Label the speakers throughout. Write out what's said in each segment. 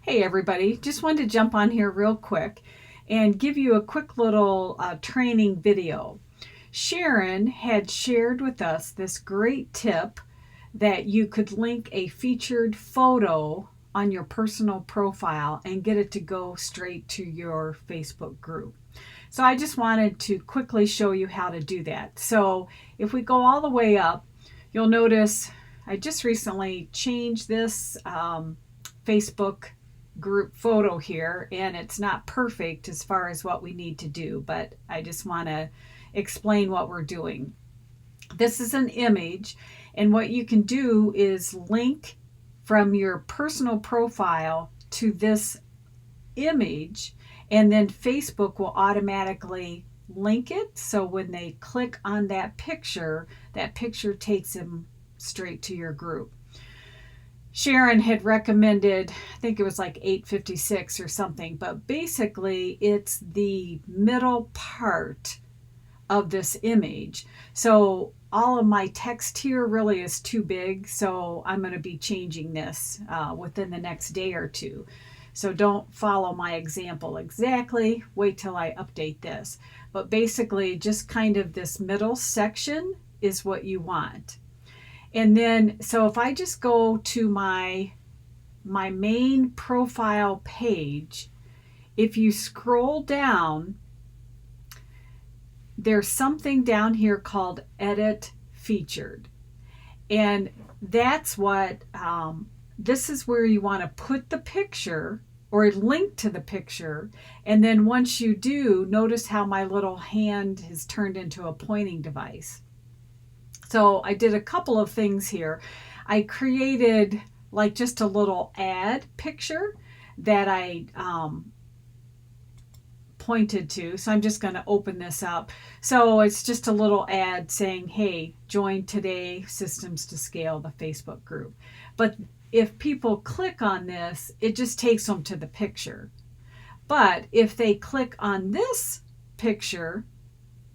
Speaker 1: Hey everybody, just wanted to jump on here real quick and give you a quick little training video. Sharon had shared with us this great tip that you could link a featured photo on your personal profile and get it to go straight to your Facebook group. So I just wanted to quickly show you how to do that. So if we go all the way up, you'll notice I just recently changed this Facebook group photo here, and it's not perfect as far as what we need to do, but I just want to explain what we're doing. This is an image, and what you can do is link from your personal profile to this image, and then Facebook will automatically link it. So when they click on that picture takes them straight to your group. Sharon had recommended, I think it was like 856 or something, but basically it's the middle part of this image. So all of my text here really is too big, so I'm going to be changing this within the next day or two. So don't follow my example exactly, wait till I update this. But basically just kind of this middle section is what you want. And then, so if I just go to my main profile page, if you scroll down, there's something down here called Edit Featured. And that's what, this is where you want to put the picture or link to the picture. And then once you do, notice how my little hand has turned into a pointing device. So I did a couple of things here. I created like just a little ad picture that I pointed to. So I'm just going to open this up. So it's just a little ad saying, hey, join today, Systems to Scale, the Facebook group. But if people click on this, it just takes them to the picture. But if they click on this picture,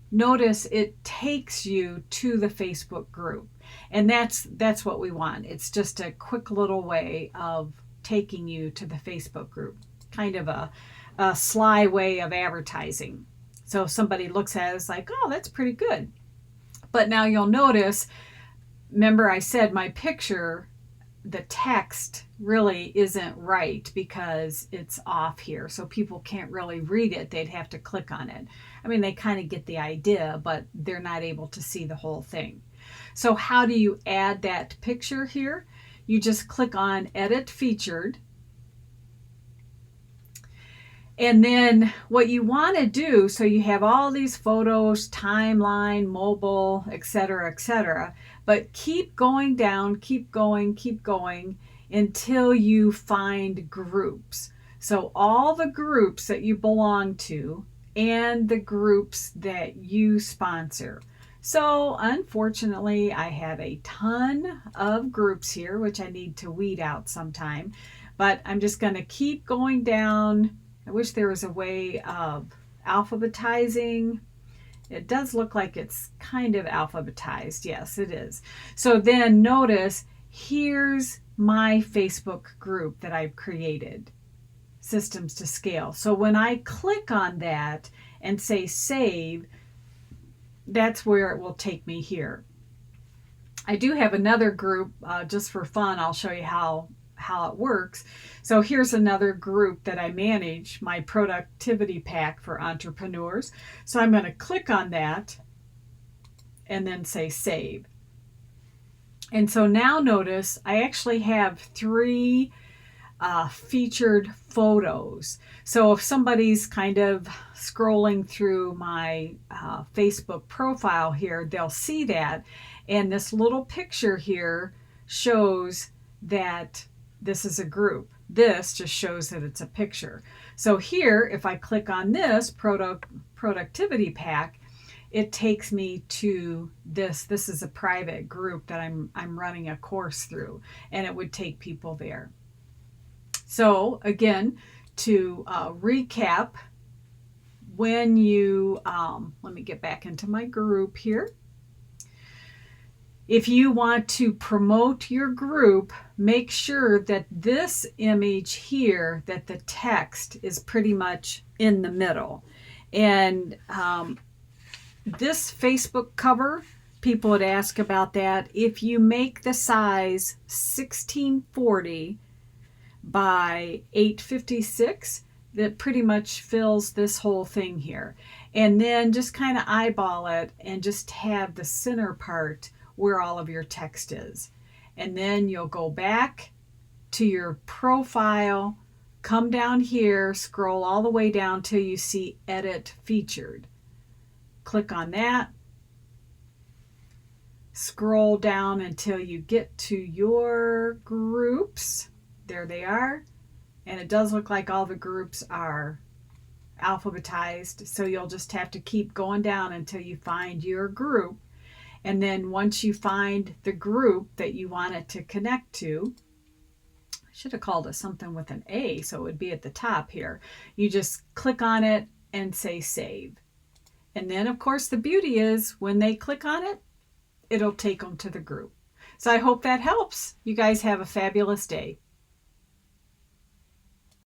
Speaker 1: notice it takes you to the Facebook group, and that's what we want. It's just a quick little way of taking you to the Facebook group, kind of a sly way of advertising. So if somebody looks at it, it's like, oh, that's pretty good. But now you'll notice, remember I said my picture, the text really isn't right because it's off here, so people can't really read it. They'd have to click on it. I mean, they kind of get the idea, but they're not able to see the whole thing. So how do you add that picture here? You just click on Edit Featured, and then what you want to do, so you have all these photos, timeline, mobile, etc., but keep going down, keep going until you find groups. So all the groups that you belong to and the groups that you sponsor. So unfortunately, I have a ton of groups here, which I need to weed out sometime, but I'm just going to keep going down. I wish there was a way of alphabetizing. It does look like it's kind of alphabetized. Yes, it is. So then notice, here's my Facebook group that I've created, Systems to Scale. So when I click on that and say save, that's where it will take me here. I do have another group, just for fun. I'll show you how it works. So here's another group that I manage, my productivity pack for entrepreneurs. So I'm going to click on that and then say save. And so now notice I actually have 3 featured photos. So if somebody's kind of scrolling through my Facebook profile here, they'll see that. And this little picture here shows that this is a group. This just shows that it's a picture. So here, if I click on this productivity pack, it takes me to this. This is a private group that I'm running a course through, and it would take people there. So again, to recap, when you, let me get back into my group here. If you want to promote your group, make sure that this image here, that the text is pretty much in the middle. And this Facebook cover, people would ask about that. If you make the size 1640 by 856, that pretty much fills this whole thing here. And then just kind of eyeball it and just have the center part where all of your text is. And then you'll go back to your profile, come down here, scroll all the way down till you see Edit Featured. Click on that. Scroll down until you get to your groups. There they are. And it does look like all the groups are alphabetized. So you'll just have to keep going down until you find your group. And then once you find the group that you want it to connect to, I should have called it something with an A so it would be at the top here. You just click on it and say save. And then of course the beauty is when they click on it, it'll take them to the group. So I hope that helps. You guys have a fabulous day.